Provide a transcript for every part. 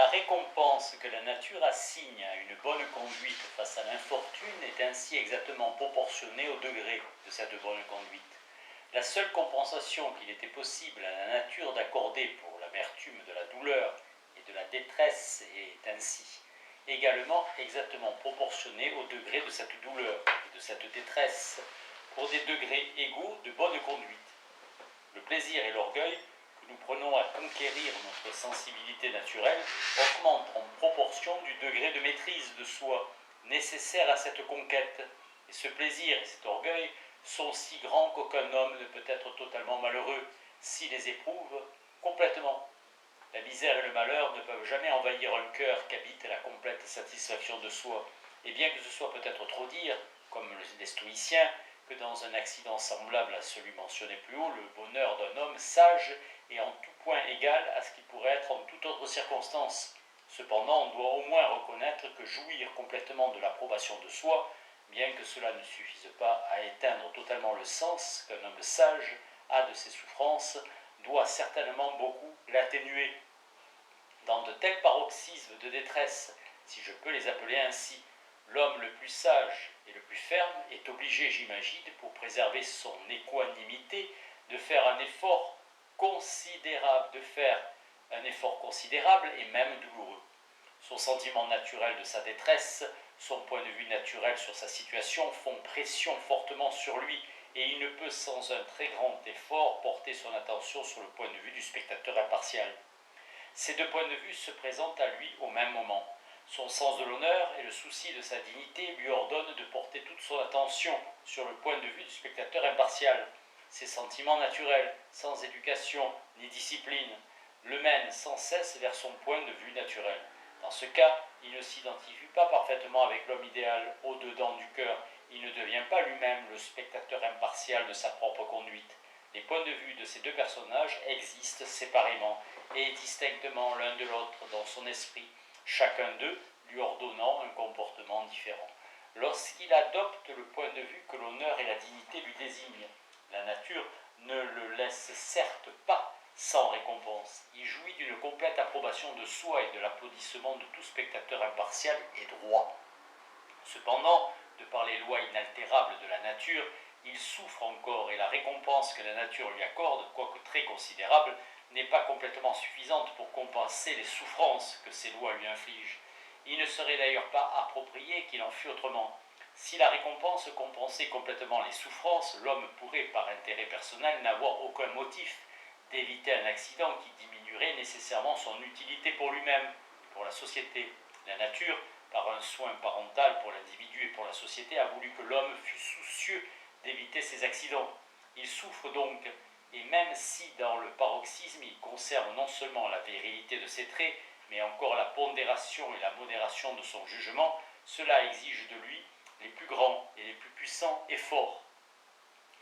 La récompense que la nature assigne à une bonne conduite face à l'infortune est ainsi exactement proportionnée au degré de cette bonne conduite. La seule compensation qu'il était possible à la nature d'accorder pour l'amertume de la douleur et de la détresse est ainsi également exactement proportionnée au degré de cette douleur et de cette détresse, pour des degrés égaux de bonne conduite. Le plaisir et l'orgueil que nous prenons à conquérir notre sensibilité naturelle augmentent en proportion du degré de maîtrise de soi nécessaire à cette conquête, et ce plaisir et cet orgueil sont si grands qu'aucun homme ne peut être totalement malheureux s'il les éprouve complètement. La misère et le malheur ne peuvent jamais envahir un cœur qu'habite la complète satisfaction de soi, et bien que ce soit peut-être trop dire, comme les stoïciens, que dans un accident semblable à celui mentionné plus haut, le bonheur d'un homme sage est en tout point égal à ce qu'il pourrait être en toute autre circonstance. Cependant, on doit au moins reconnaître que jouir complètement de l'approbation de soi, bien que cela ne suffise pas à éteindre totalement le sens qu'un homme sage a de ses souffrances, doit certainement beaucoup l'atténuer. Dans de tels paroxysmes de détresse, si je peux les appeler ainsi, l'homme le plus sage et le plus ferme est obligé, j'imagine, pour préserver son équanimité, de faire un effort considérable et même douloureux. Son sentiment naturel de sa détresse, son point de vue naturel sur sa situation font pression fortement sur lui, et il ne peut sans un très grand effort porter son attention sur le point de vue du spectateur impartial. Ces deux points de vue se présentent à lui au même moment. Son sens de l'honneur et le souci de sa dignité lui ordonnent de porter toute son attention sur le point de vue du spectateur impartial. Ses sentiments naturels, sans éducation ni discipline, le mènent sans cesse vers son point de vue naturel. Dans ce cas, il ne s'identifie pas parfaitement avec l'homme idéal au-dedans du cœur. Il ne devient pas lui-même le spectateur impartial de sa propre conduite. Les points de vue de ces deux personnages existent séparément et distinctement l'un de l'autre dans son esprit, chacun d'eux lui ordonnant un comportement différent. Lorsqu'il adopte le point de vue que l'honneur et la dignité lui désignent, la nature ne le laisse certes pas sans récompense. Il jouit d'une complète approbation de soi et de l'applaudissement de tout spectateur impartial et droit. Cependant, de par les lois inaltérables de la nature, il souffre encore, et la récompense que la nature lui accorde, quoique très considérable, n'est pas complètement suffisante pour compenser les souffrances que ces lois lui infligent. Il ne serait d'ailleurs pas approprié qu'il en fût autrement. Si la récompense compensait complètement les souffrances, l'homme pourrait, par intérêt personnel, n'avoir aucun motif d'éviter un accident qui diminuerait nécessairement son utilité pour lui-même et pour la société. La nature, par un soin parental pour l'individu et pour la société, a voulu que l'homme fût soucieux d'éviter ces accidents. Il souffre donc, et même si dans le paroxysme il conserve non seulement la virilité de ses traits, mais encore la pondération et la modération de son jugement, cela exige de lui les plus grands et les plus puissants efforts.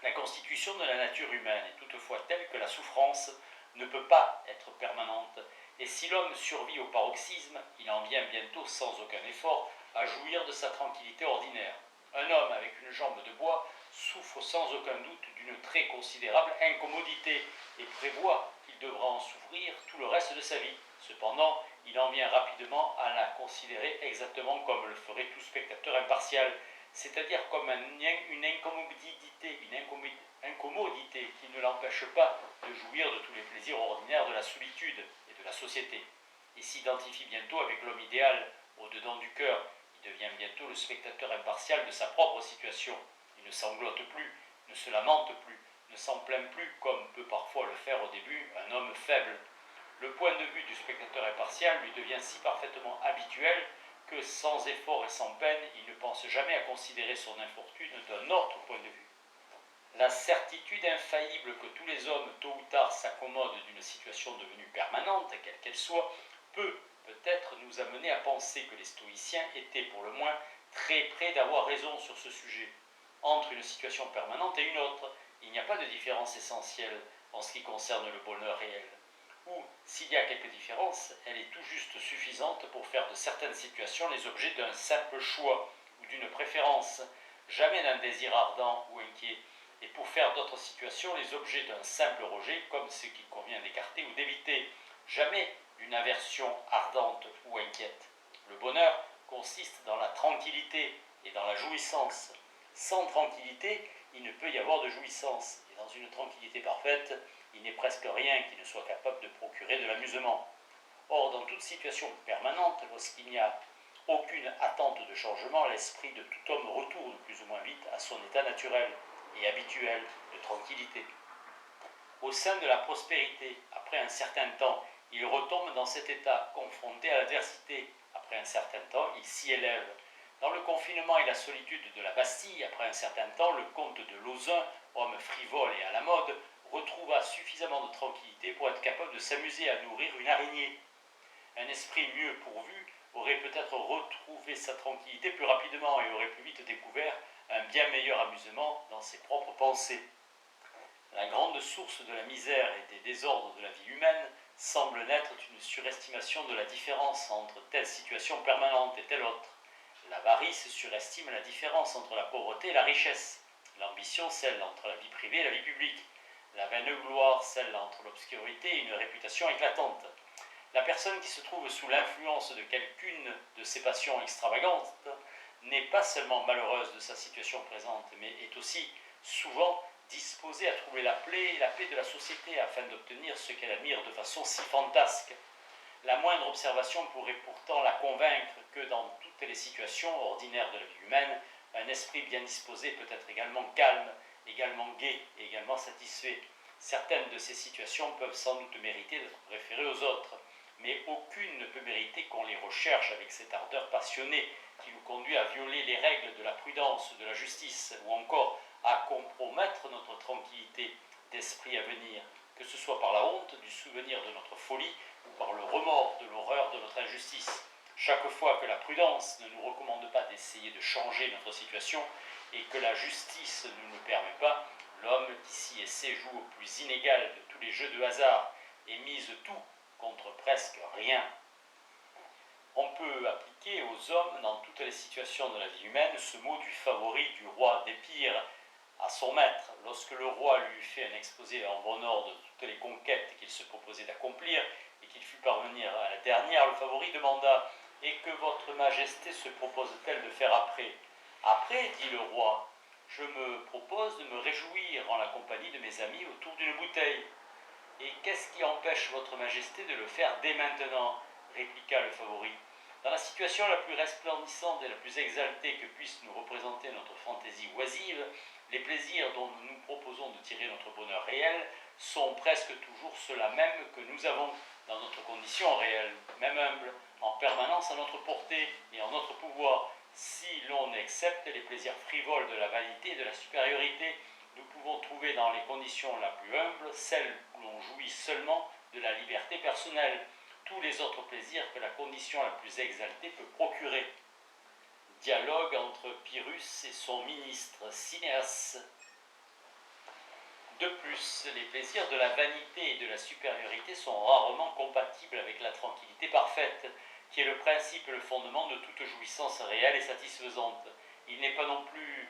La constitution de la nature humaine est toutefois telle que la souffrance ne peut pas être permanente, et si l'homme survit au paroxysme, il en vient bientôt sans aucun effort à jouir de sa tranquillité ordinaire. Un homme avec une jambe de bois souffre sans aucun doute d'une très considérable incommodité et prévoit qu'il devra en souffrir tout le reste de sa vie. Cependant, il en vient rapidement à la considérer exactement comme le ferait tout spectateur impartial, c'est-à-dire comme une incommodité qui ne l'empêche pas de jouir de tous les plaisirs ordinaires de la solitude et de la société. Il s'identifie bientôt avec l'homme idéal au-dedans du cœur. Il devient bientôt le spectateur impartial de sa propre situation. Il ne sanglote plus, ne se lamente plus, ne s'en plaint plus comme peut parfois le faire au début un homme faible. Le point de vue du spectateur impartial lui devient si parfaitement habituel que sans effort et sans peine, il ne pense jamais à considérer son infortune d'un autre point de vue. La certitude infaillible que tous les hommes, tôt ou tard, s'accommodent d'une situation devenue permanente, quelle qu'elle soit, peut peut-être nous amener à penser que les stoïciens étaient pour le moins très près d'avoir raison sur ce sujet. Entre une situation permanente et une autre, il n'y a pas de différence essentielle en ce qui concerne le bonheur réel. Ou, s'il y a quelque différence, elle est tout juste suffisante pour faire de certaines situations les objets d'un simple choix ou d'une préférence, jamais d'un désir ardent ou inquiet, et pour faire d'autres situations les objets d'un simple rejet, comme ce qu'il convient d'écarter ou d'éviter, jamais d'une aversion ardente ou inquiète. Le bonheur consiste dans la tranquillité et dans la jouissance. Sans tranquillité, il ne peut y avoir de jouissance. Et dans une tranquillité parfaite, il n'est presque rien qui ne soit capable de procurer de l'amusement. Or, dans toute situation permanente, lorsqu'il n'y a aucune attente de changement, l'esprit de tout homme retourne plus ou moins vite à son état naturel et habituel de tranquillité. Au sein de la prospérité, après un certain temps, il retombe dans cet état, confronté à l'adversité. Après un certain temps, il s'y élève. Dans le confinement et la solitude de la Bastille, après un certain temps, le comte de Lauzun, homme frivole et à la mode, retrouva suffisamment de tranquillité pour être capable de s'amuser à nourrir une araignée. Un esprit mieux pourvu aurait peut-être retrouvé sa tranquillité plus rapidement et aurait plus vite découvert un bien meilleur amusement dans ses propres pensées. La grande source de la misère et des désordres de la vie humaine semble naître d'une surestimation de la différence entre telle situation permanente et telle autre. L'avarice surestime la différence entre la pauvreté et la richesse. L'ambition, celle entre la vie privée et la vie publique. La vaine gloire, celle entre l'obscurité et une réputation éclatante. La personne qui se trouve sous l'influence de quelqu'une de ces passions extravagantes n'est pas seulement malheureuse de sa situation présente, mais est aussi souvent disposée à troubler la paix de la société afin d'obtenir ce qu'elle admire de façon si fantasque. La moindre observation pourrait pourtant la convaincre que dans toutes les situations ordinaires de la vie humaine, un esprit bien disposé peut être également calme, également gai et également satisfait. Certaines de ces situations peuvent sans doute mériter d'être préférées aux autres, mais aucune ne peut mériter qu'on les recherche avec cette ardeur passionnée qui nous conduit à violer les règles de la prudence, de la justice, ou encore à compromettre notre tranquillité d'esprit à venir, que ce soit par la honte du souvenir de notre folie ou par le remords de l'horreur de notre injustice. Chaque fois que la prudence ne nous recommande pas d'essayer de changer notre situation et que la justice ne nous le permet pas, l'homme qui s'y essaie joue au plus inégal de tous les jeux de hasard et mise tout contre presque rien. On peut appliquer aux hommes, dans toutes les situations de la vie humaine, ce mot du favori du roi d'Épire à son maître. Lorsque le roi lui eut fait un exposé en bon ordre de toutes les conquêtes qu'il se proposait d'accomplir, et qu'il fut parvenir à la dernière, le favori demanda « Et que votre majesté se propose-t-elle de faire après ?» « Après, dit le roi, je me propose de me réjouir en la compagnie de mes amis autour d'une bouteille. » « Et qu'est-ce qui empêche votre majesté de le faire dès maintenant ?» répliqua le favori. « Dans la situation la plus resplendissante et la plus exaltée que puisse nous représenter notre fantaisie oisive, les plaisirs dont nous nous proposons de tirer notre bonheur réel sont presque toujours ceux-là même que nous avons dans notre condition réelle, même humble, en permanence à notre portée et en notre pouvoir. Si l'on accepte les plaisirs frivoles de la vanité et de la supériorité, nous pouvons trouver dans les conditions la plus humble celle où l'on jouit seulement de la liberté personnelle, tous les autres plaisirs que la condition la plus exaltée peut procurer. Dialogue entre Pyrrhus et son ministre Cinéas. De plus, les plaisirs de la vanité et de la supériorité sont rarement compatibles avec la tranquillité parfaite, qui est le principe et le fondement de toute jouissance réelle et satisfaisante. Il n'est pas non plus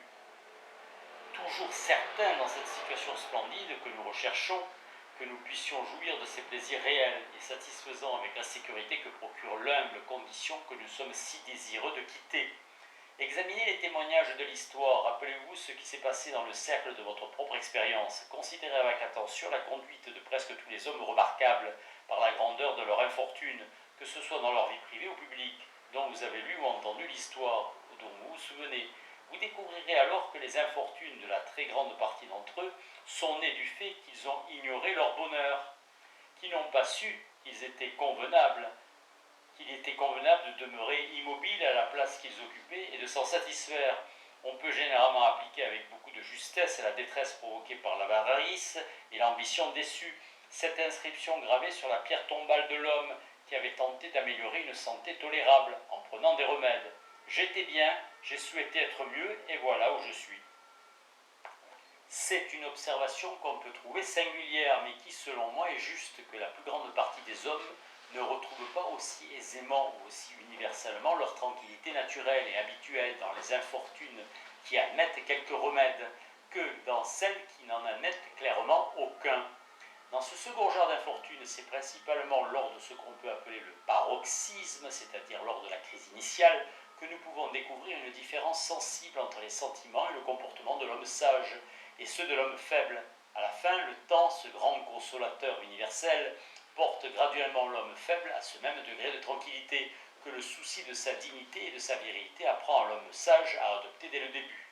toujours certain dans cette situation splendide que nous recherchons que nous puissions jouir de ces plaisirs réels et satisfaisants avec la sécurité que procure l'humble condition que nous sommes si désireux de quitter. Examinez les témoignages de l'histoire, rappelez-vous ce qui s'est passé dans le cercle de votre propre expérience, considérez avec attention la conduite de presque tous les hommes remarquables par la grandeur de leur infortune, que ce soit dans leur vie privée ou publique, dont vous avez lu ou entendu l'histoire, ou dont vous vous souvenez. Vous découvrirez alors que les infortunes de la très grande partie d'entre eux sont nées du fait qu'ils ont ignoré leur bonheur, qu'ils n'ont pas su qu'ils étaient convenables, qu'il était convenable de demeurer immobile à la place qu'ils occupaient et de s'en satisfaire. On peut généralement appliquer avec beaucoup de justesse la détresse provoquée par l'avarice et l'ambition déçue. Cette inscription gravée sur la pierre tombale de l'homme qui avait tenté d'améliorer une santé tolérable en prenant des remèdes. J'étais bien, j'ai souhaité être mieux et voilà où je suis. C'est une observation qu'on peut trouver singulière, mais qui, selon moi, est juste que la plus grande partie des hommes ne retrouvent pas aussi aisément ou aussi universellement leur tranquillité naturelle et habituelle dans les infortunes qui admettent quelques remèdes que dans celles qui n'en admettent clairement aucun. Dans ce second genre d'infortune, c'est principalement lors de ce qu'on peut appeler le paroxysme, c'est-à-dire lors de la crise initiale, que nous pouvons découvrir une différence sensible entre les sentiments et le comportement de l'homme sage et ceux de l'homme faible. À la fin, le temps, ce grand consolateur universel, porte graduellement l'homme faible à ce même degré de tranquillité que le souci de sa dignité et de sa virilité apprend à l'homme sage à adopter dès le début.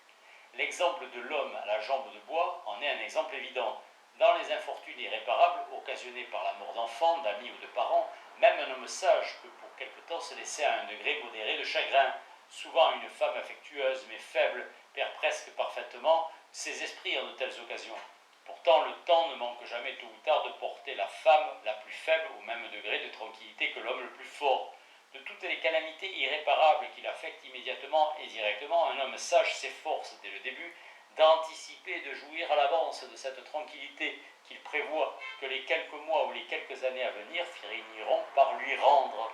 L'exemple de l'homme à la jambe de bois en est un exemple évident. Dans les infortunes irréparables occasionnées par la mort d'enfants, d'amis ou de parents, même un homme sage peut pour quelque temps se laisser à un degré modéré de chagrin. Souvent une femme affectueuse mais faible perd presque parfaitement ses esprits en de telles occasions. Pourtant, le temps ne manque jamais tôt ou tard de porter la femme la plus faible au même degré de tranquillité que l'homme le plus fort. De toutes les calamités irréparables qui l'affectent immédiatement et directement, un homme sage s'efforce dès le début d'anticiper et de jouir à l'avance de cette tranquillité qu'il prévoit que les quelques mois ou les quelques années à venir finiront par lui rendre.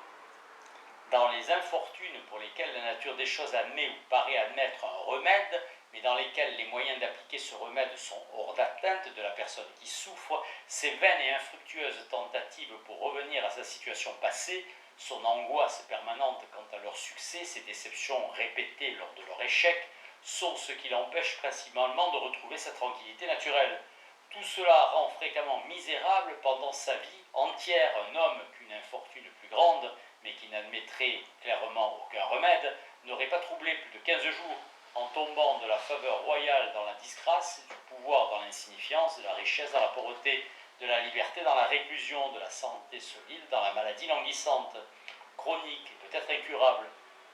Dans les infortunes pour lesquelles la nature des choses admet ou paraît admettre un remède, mais dans lesquelles les moyens d'appliquer ce remède sont hors d'atteinte de la personne qui souffre, ces vaines et infructueuses tentatives pour revenir à sa situation passée, son angoisse permanente quant à leur succès, ses déceptions répétées lors de leur échec, sont ce qui l'empêche principalement de retrouver sa tranquillité naturelle. Tout cela rend fréquemment misérable pendant sa vie entière un homme qu'une infortune plus grande, mais qui n'admettrait clairement aucun remède, n'aurait pas troublé plus de 15 jours, en tombant de la faveur royale dans la disgrâce, du pouvoir dans l'insignifiance, de la richesse dans la pauvreté, de la liberté dans la réclusion, de la santé solide dans la maladie languissante, chronique et peut-être incurable.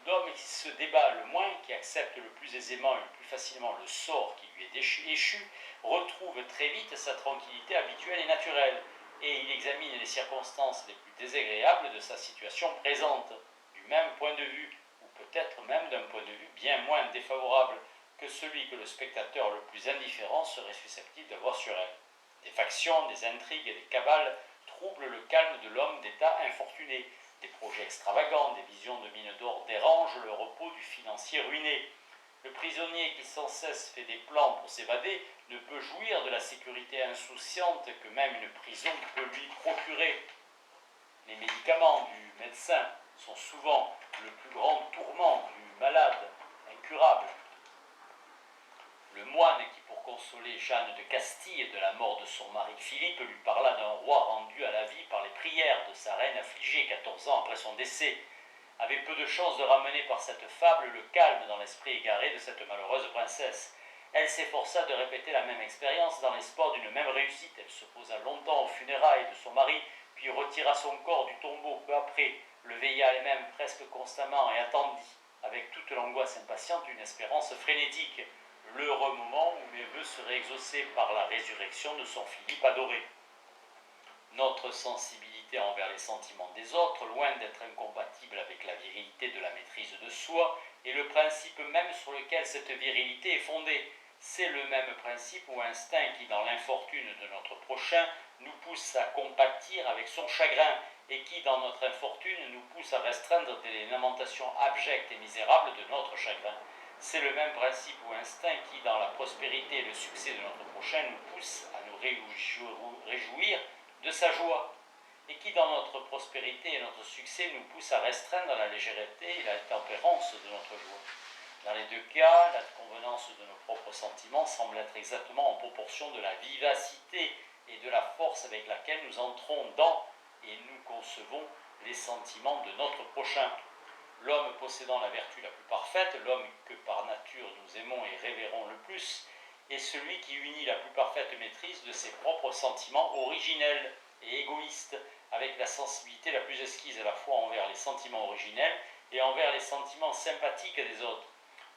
L'homme qui se débat le moins, qui accepte le plus aisément et le plus facilement le sort qui lui est échu, retrouve très vite sa tranquillité habituelle et naturelle, et il examine les circonstances les plus désagréables de sa situation présente, du même point de vue, ou peut-être même d'un point de vue bien moins défavorable que celui que le spectateur le plus indifférent serait susceptible d'avoir sur elle. Des factions, des intrigues et des cabales troublent le calme de l'homme d'état infortuné. Des projets extravagants, des visions de mines d'or dérangent le repos du financier ruiné. Le prisonnier qui sans cesse fait des plans pour s'évader ne peut jouir de la sécurité insouciante que même une prison peut lui procurer. Les médicaments du médecin sont souvent le plus grand tourment du malade incurable. Le moine qui, pour consoler Jeanne de Castille de la mort de son mari Philippe, lui parla d'un roi rendu à la vie par les prières de sa reine affligée 14 ans après son décès, avait peu de chance de ramener par cette fable le calme dans l'esprit égaré de cette malheureuse princesse. Elle s'efforça de répéter la même expérience dans l'espoir d'une même réussite. Elle se posa longtemps aux funérailles de son mari, puis retira son corps du tombeau peu après, le veilla elle-même presque constamment et attendit, avec toute l'angoisse impatiente, une espérance frénétique, l'heureux moment où les vœux seraient exaucés par la résurrection de son Philippe adoré. Notre sensibilité envers les sentiments des autres, loin d'être incompatible avec la virilité de la maîtrise de soi, est le principe même sur lequel cette virilité est fondée. C'est le même principe ou instinct qui, dans l'infortune de notre prochain, nous pousse à compatir avec son chagrin, et qui, dans notre infortune, nous pousse à restreindre les lamentations abjectes et misérables de notre chagrin. C'est le même principe ou instinct qui, dans la prospérité et le succès de notre prochain, nous pousse à nous réjouir de sa joie, et qui, dans notre prospérité et notre succès, nous pousse à restreindre la légèreté et la tempérance de notre joie. Dans les deux cas, la convenance de nos propres sentiments semble être exactement en proportion de la vivacité et de la force avec laquelle nous entrons dans et nous concevons les sentiments de notre prochain. L'homme possédant la vertu la plus parfaite, l'homme que par nature nous aimons et révérons le plus, est celui qui unit la plus parfaite maîtrise de ses propres sentiments originels et égoïstes, avec la sensibilité la plus exquise à la fois envers les sentiments originels et envers les sentiments sympathiques des autres.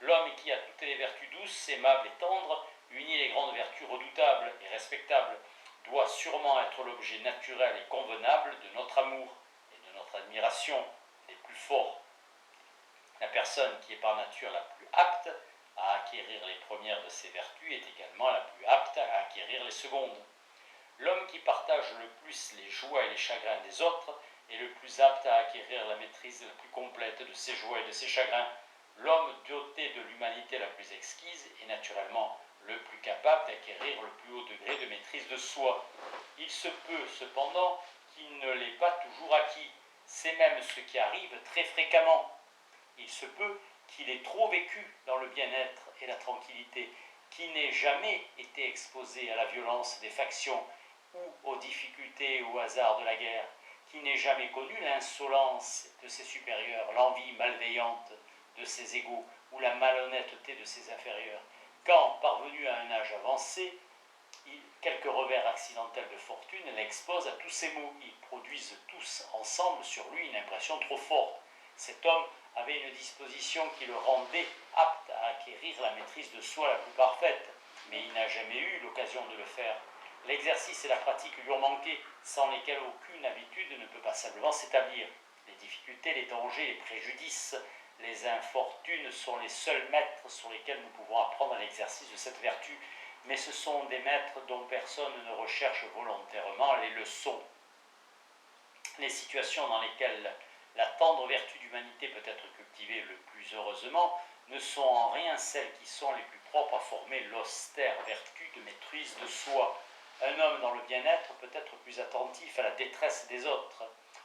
L'homme qui a toutes les vertus douces, aimables et tendres, unit les grandes vertus redoutables et respectables, doit sûrement être l'objet naturel et convenable de notre amour et de notre admiration les plus forts. La personne qui est par nature la plus apte à acquérir les premières de ces vertus est également la plus apte à acquérir les secondes. L'homme qui partage le plus les joies et les chagrins des autres est le plus apte à acquérir la maîtrise la plus complète de ses joies et de ses chagrins. L'homme doté de l'humanité la plus exquise est naturellement le plus capable d'acquérir le plus haut degré de maîtrise de soi. Il se peut cependant qu'il ne l'ait pas toujours acquis. C'est même ce qui arrive très fréquemment. Il se peut qu'il ait trop vécu dans le bien-être et la tranquillité, qu'il n'ait jamais été exposé à la violence des factions ou aux difficultés ou au hasard de la guerre, qu'il n'ait jamais connu l'insolence de ses supérieurs, l'envie malveillante de ses égaux ou la malhonnêteté de ses inférieurs. Quand, parvenu à un âge avancé, quelques revers accidentels de fortune l'exposent à tous ces maux. Ils produisent tous ensemble sur lui une impression trop forte. Cet homme avait une disposition qui le rendait apte à acquérir la maîtrise de soi la plus parfaite, mais il n'a jamais eu l'occasion de le faire. L'exercice et la pratique lui ont manqué, sans lesquels aucune habitude ne peut passablement s'établir. Les difficultés, les dangers, les préjudices, les infortunes sont les seuls maîtres sur lesquels nous pouvons apprendre l'exercice de cette vertu, mais ce sont des maîtres dont personne ne recherche volontairement les leçons. Les situations dans lesquelles la tendre vertu d'humanité peut être cultivée le plus heureusement ne sont en rien celles qui sont les plus propres à former l'austère vertu de maîtrise de soi. Un homme dans le bien-être peut être plus attentif à la détresse des autres.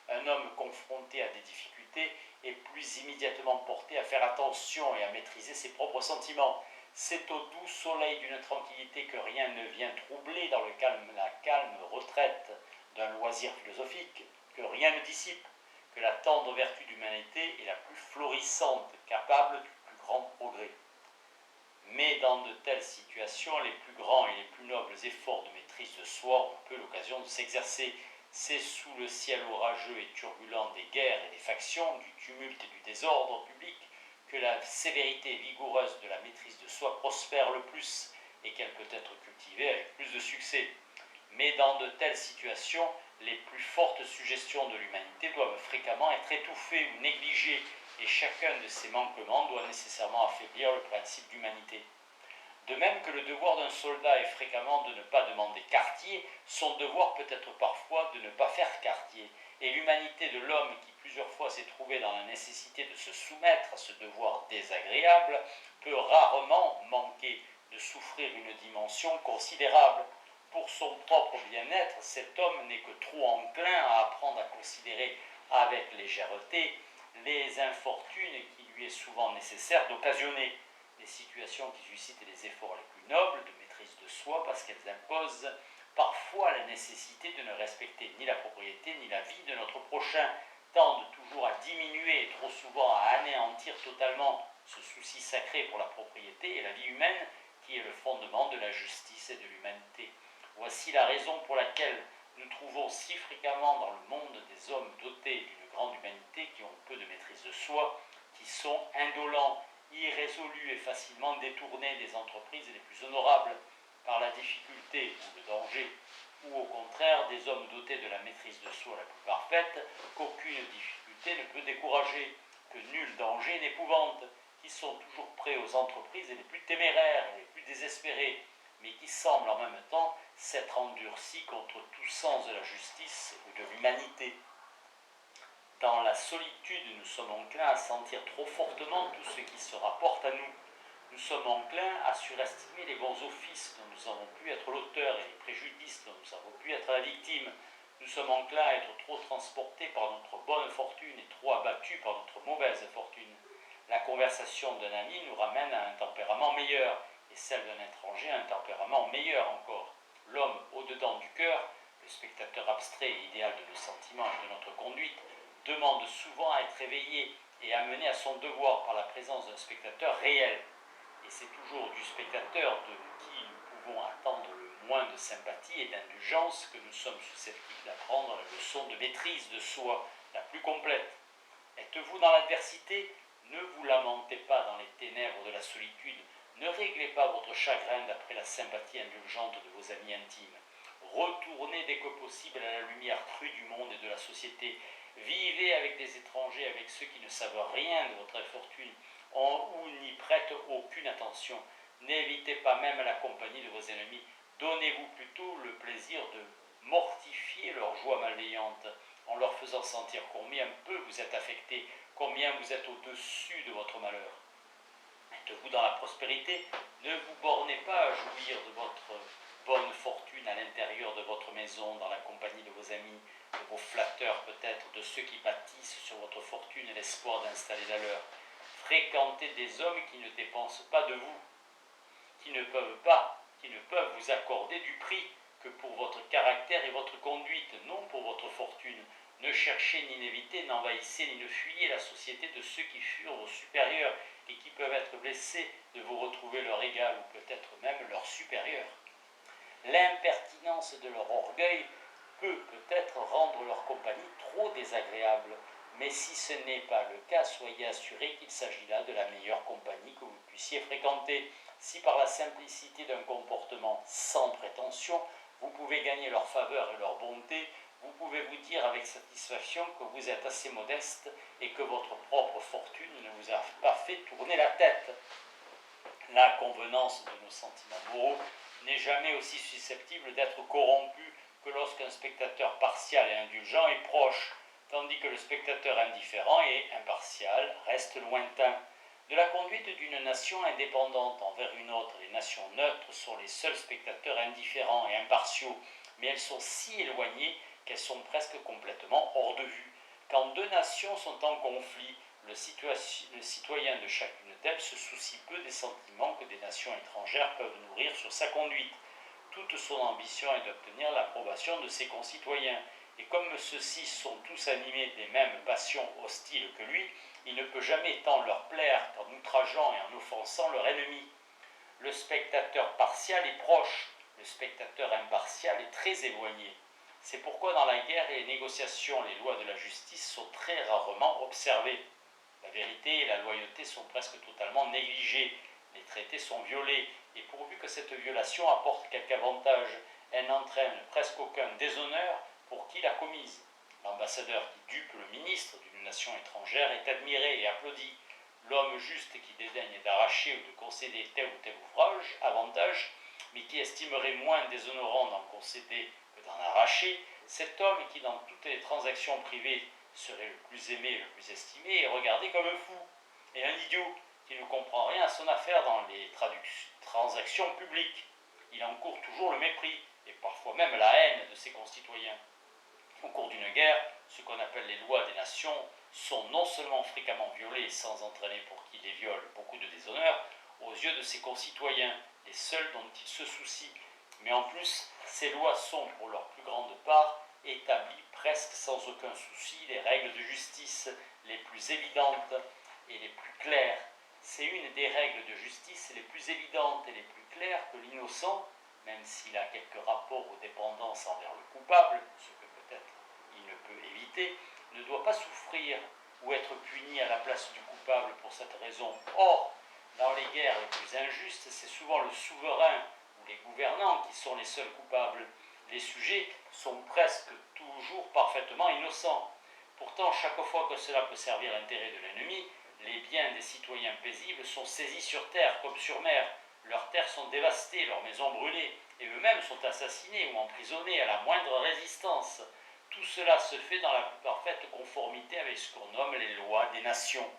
Un homme confronté à des difficultés est plus immédiatement porté à faire attention et à maîtriser ses propres sentiments. C'est au doux soleil d'une tranquillité que rien ne vient troubler dans la calme retraite d'un loisir philosophique, que rien ne dissipe, que la tendre vertu d'humanité est la plus florissante, capable du plus grand progrès. Mais dans de telles situations, les plus grands et les plus nobles efforts de maîtrise de soi ont peu l'occasion de s'exercer. C'est sous le ciel orageux et turbulent des guerres et des factions, du tumulte et du désordre public, que la sévérité vigoureuse de la maîtrise de soi prospère le plus et qu'elle peut être cultivée avec plus de succès. Mais dans de telles situations, les plus fortes suggestions de l'humanité doivent fréquemment être étouffées ou négligées, et chacun de ces manquements doit nécessairement affaiblir le principe d'humanité. De même que le devoir d'un soldat est fréquemment de ne pas demander quartier, son devoir peut être parfois de ne pas faire quartier. Et l'humanité de l'homme qui plusieurs fois s'est trouvé dans la nécessité de se soumettre à ce devoir désagréable peut rarement manquer de souffrir une dimension considérable. Pour son propre bien-être, cet homme n'est que trop enclin à apprendre à considérer avec légèreté les infortunes qu'il lui est souvent nécessaire d'occasionner. Les situations qui suscitent les efforts les plus nobles de maîtrise de soi parce qu'elles imposent parfois la nécessité de ne respecter ni la propriété ni la vie de notre prochain, tendent toujours à diminuer et trop souvent à anéantir totalement ce souci sacré pour la propriété et la vie humaine qui est le fondement de la justice et de l'humanité. Voici la raison pour laquelle nous trouvons si fréquemment dans le monde des hommes dotés d'une grande humanité qui ont peu de maîtrise de soi, qui sont indolents, irrésolus et facilement détournés des entreprises les plus honorables par la difficulté ou le danger, ou au contraire des hommes dotés de la maîtrise de soi la plus parfaite, qu'aucune difficulté ne peut décourager, que nul danger n'épouvante, qui sont toujours prêts aux entreprises les plus téméraires et les plus désespérées, mais qui semblent en même temps s'être endurcis contre tout sens de la justice ou de l'humanité. Dans la solitude, nous sommes enclins à sentir trop fortement tout ce qui se rapporte à nous. Nous sommes enclins à surestimer les bons offices dont nous avons pu être l'auteur et les préjudices dont nous avons pu être la victime. Nous sommes enclins à être trop transportés par notre bonne fortune et trop abattus par notre mauvaise fortune. La conversation d'un ami nous ramène à un tempérament meilleur, et celle d'un étranger à un tempérament meilleur encore. L'homme au-dedans du cœur, le spectateur abstrait et idéal de nos sentiments et de notre conduite, demande souvent à être éveillé et amené à son devoir par la présence d'un spectateur réel. Et c'est toujours du spectateur de qui nous pouvons attendre le moins de sympathie et d'indulgence que nous sommes susceptibles d'apprendre la leçon de maîtrise de soi la plus complète. Êtes-vous dans l'adversité? Ne vous lamentez pas dans les ténèbres de la solitude. Ne réglez pas votre chagrin d'après la sympathie indulgente de vos amis intimes. Retournez dès que possible à la lumière crue du monde et de la société. Vivez avec des étrangers, avec ceux qui ne savent rien de votre infortune ou n'y prêtent aucune attention. N'évitez pas même la compagnie de vos ennemis. Donnez-vous plutôt le plaisir de mortifier leur joie malveillante en leur faisant sentir combien peu vous êtes affecté, combien vous êtes au-dessus de votre malheur. vous dans la prospérité, ne vous bornez pas à jouir de votre bonne fortune à l'intérieur de votre maison, dans la compagnie de vos amis, de vos flatteurs peut-être, de ceux qui bâtissent sur votre fortune l'espoir d'installer la leur. Fréquentez des hommes qui ne dépensent pas de vous, qui ne peuvent vous accorder du prix que pour votre caractère et votre conduite, non pour votre fortune. Ne cherchez ni n'évitez, n'envahissez ni ne fuyez la société de ceux qui furent vos supérieurs et qui peuvent être blessés de vous retrouver leur égal ou peut-être même leur supérieur. L'impertinence de leur orgueil peut peut-être rendre leur compagnie trop désagréable, mais si ce n'est pas le cas, soyez assurés qu'il s'agit là de la meilleure compagnie que vous puissiez fréquenter. Si par la simplicité d'un comportement sans prétention, vous pouvez gagner leur faveur et leur bonté, vous pouvez vous dire avec satisfaction que vous êtes assez modeste et que votre propre fortune ne vous a pas fait tourner la tête. La convenance de nos sentiments moraux n'est jamais aussi susceptible d'être corrompue que lorsqu'un spectateur partial et indulgent est proche, tandis que le spectateur indifférent et impartial reste lointain. De la conduite d'une nation indépendante envers une autre, les nations neutres sont les seuls spectateurs indifférents et impartiaux, mais elles sont si éloignées qu'elles sont presque complètement hors de vue. Quand deux nations sont en conflit, le citoyen de chacune d'elles se soucie peu des sentiments que des nations étrangères peuvent nourrir sur sa conduite. Toute son ambition est d'obtenir l'approbation de ses concitoyens, et comme ceux-ci sont tous animés des mêmes passions hostiles que lui, il ne peut jamais tant leur plaire qu'en outrageant et en offensant leur ennemi. Le spectateur partial est proche, le spectateur impartial est très éloigné. C'est pourquoi dans la guerre et les négociations, les lois de la justice sont très rarement observées. La vérité et la loyauté sont presque totalement négligées, les traités sont violés, et pourvu que cette violation apporte quelque avantage, elle n'entraîne presque aucun déshonneur pour qui l'a commise. L'ambassadeur qui dupe le ministre d'une nation étrangère est admiré et applaudi. L'homme juste qui dédaigne d'arracher ou de concéder tel ou tel avantage, mais qui estimerait moins déshonorant d'en concéder que d'en arracher, cet homme qui dans toutes les transactions privées serait le plus aimé et le plus estimé est regardé comme un fou et un idiot qui ne comprend rien à son affaire dans les transactions publiques. Il encourt toujours le mépris et parfois même la haine de ses concitoyens. Au cours d'une guerre, ce qu'on appelle les lois des nations sont non seulement fréquemment violées sans entraîner pour qui les viole beaucoup de déshonneur aux yeux de ses concitoyens, les seuls dont il se soucie, mais en plus, ces lois sont pour leur plus grande part établies presque sans aucun souci les règles de justice les plus évidentes et les plus claires. C'est une des règles de justice les plus évidentes et les plus claires que l'innocent, même s'il a quelques rapports aux dépendances envers le coupable, ce que peut-être il ne peut éviter, ne doit pas souffrir ou être puni à la place du coupable pour cette raison. Or, dans les guerres les plus injustes, c'est souvent le souverain ou les gouvernants qui sont les seuls coupables. Les sujets sont presque toujours parfaitement innocents. Pourtant, chaque fois que cela peut servir l'intérêt de l'ennemi, les biens des citoyens paisibles sont saisis sur terre comme sur mer. Leurs terres sont dévastées, leurs maisons brûlées, et eux-mêmes sont assassinés ou emprisonnés à la moindre résistance. Tout cela se fait dans la plus parfaite conformité avec ce qu'on nomme les lois des nations.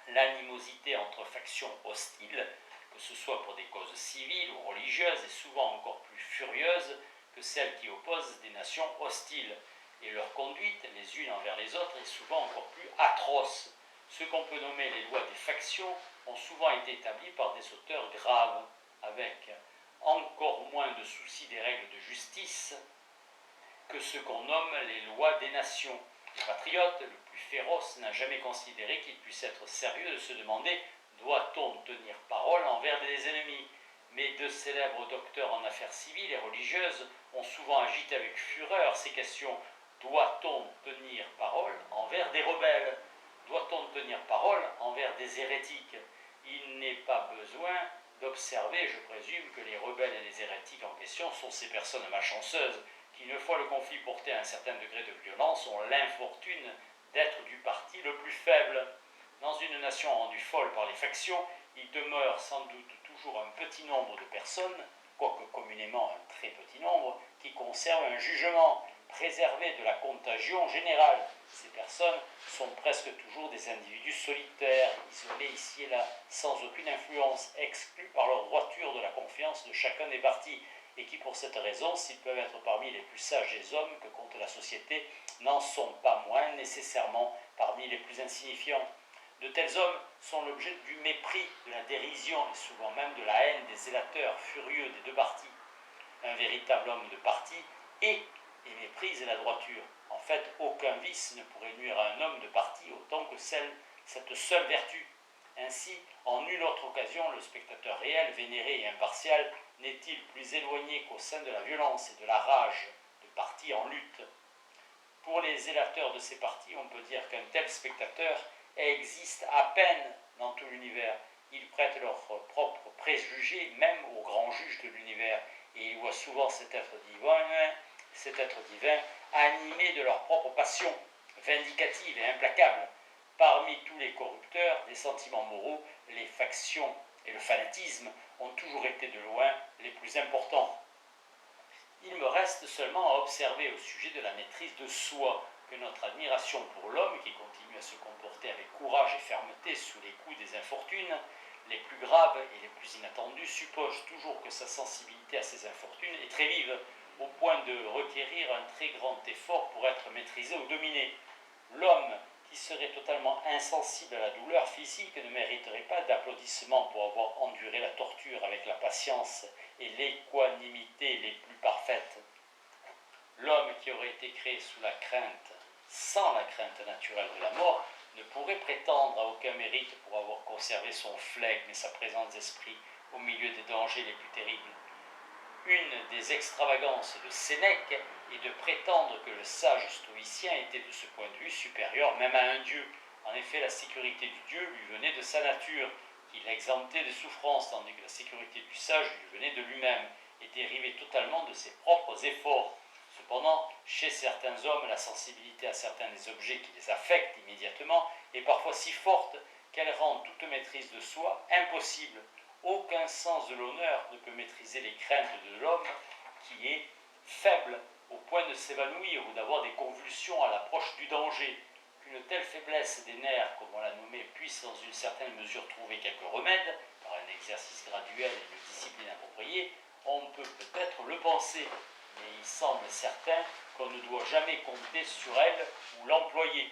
L'animosité entre factions hostiles, que ce soit pour des causes civiles ou religieuses, est souvent encore plus furieuse que celle qui oppose des nations hostiles, et leur conduite, les unes envers les autres, est souvent encore plus atroce. Ce qu'on peut nommer les lois des factions ont souvent été établies par des auteurs graves, avec encore moins de souci des règles de justice que ce qu'on nomme les lois des nations. Le patriote, le plus féroce, n'a jamais considéré qu'il puisse être sérieux de se demander « doit-on tenir parole envers des ennemis ?» Mais de célèbres docteurs en affaires civiles et religieuses ont souvent agité avec fureur ces questions. Doit-on tenir parole envers des rebelles? Doit-on tenir parole envers des hérétiques? Il n'est pas besoin d'observer, je présume, que les rebelles et les hérétiques en question sont ces personnes malchanceuses qui, une fois le conflit porté à un certain degré de violence, ont l'infortune d'être du parti le plus faible. Dans une nation rendue folle par les factions, il demeure sans doute toujours un petit nombre de personnes, quoique communément un très petit nombre, qui conservent un jugement préservé de la contagion générale. Ces personnes sont presque toujours des individus solitaires, isolés ici et là, sans aucune influence, exclus par leur droiture de la confiance de chacun des partis, et qui pour cette raison, s'ils peuvent être parmi les plus sages des hommes que compte la société, n'en sont pas moins nécessairement parmi les plus insignifiants. De tels hommes sont l'objet du mépris, de la dérision et souvent même de la haine des zélateurs furieux des deux partis. Un véritable homme de parti et méprise la droiture. En fait, aucun vice ne pourrait nuire à un homme de parti autant que cette seule vertu. Ainsi, en nulle autre occasion, le spectateur réel, vénéré et impartial n'est-il plus éloigné qu'au sein de la violence et de la rage de partis en lutte. Pour les zélateurs de ces partis, on peut dire qu'un tel spectateur existe à peine dans tout l'univers. Ils prêtent leurs propres préjugés même aux grands juges de l'univers, et ils voient souvent cet être divin animé de leur propre passion, vindicative et implacable. Parmi tous les corrupteurs des sentiments moraux, les factions et le fanatisme ont toujours été de loin les plus importants. Il me reste seulement à observer au sujet de la maîtrise de soi que notre admiration pour l'homme qui continue à se comporter avec courage et fermeté sous les coups des infortunes les plus graves et les plus inattendues suppose toujours que sa sensibilité à ces infortunes est très vive, au point de requérir un très grand effort pour être maîtrisé ou dominé. L'homme qui serait totalement insensible à la douleur physique ne mériterait pas d'applaudissements pour avoir enduré la torture avec la patience et l'équanimité les plus parfaites. L'homme qui aurait été créé sous la crainte, sans la crainte naturelle de la mort, ne pourrait prétendre à aucun mérite pour avoir conservé son flegme et sa présence d'esprit au milieu des dangers les plus terribles. Une des extravagances de Sénèque est de prétendre que le sage stoïcien était de ce point de vue supérieur même à un dieu. En effet, la sécurité du dieu lui venait de sa nature, qui l'exemptait des souffrances, tandis que la sécurité du sage lui venait de lui-même et dérivait totalement de ses propres efforts. Cependant, chez certains hommes, la sensibilité à certains des objets qui les affectent immédiatement est parfois si forte qu'elle rend toute maîtrise de soi impossible. Aucun sens de l'honneur ne peut maîtriser les craintes de l'homme qui est faible au point de s'évanouir ou d'avoir des convulsions à l'approche du danger. Qu'une telle faiblesse des nerfs, comme on l'a nommé, puisse dans une certaine mesure trouver quelques remèdes, par un exercice graduel et une discipline appropriée, on peut peut-être le penser, mais il semble certain qu'on ne doit jamais compter sur elle ou l'employer.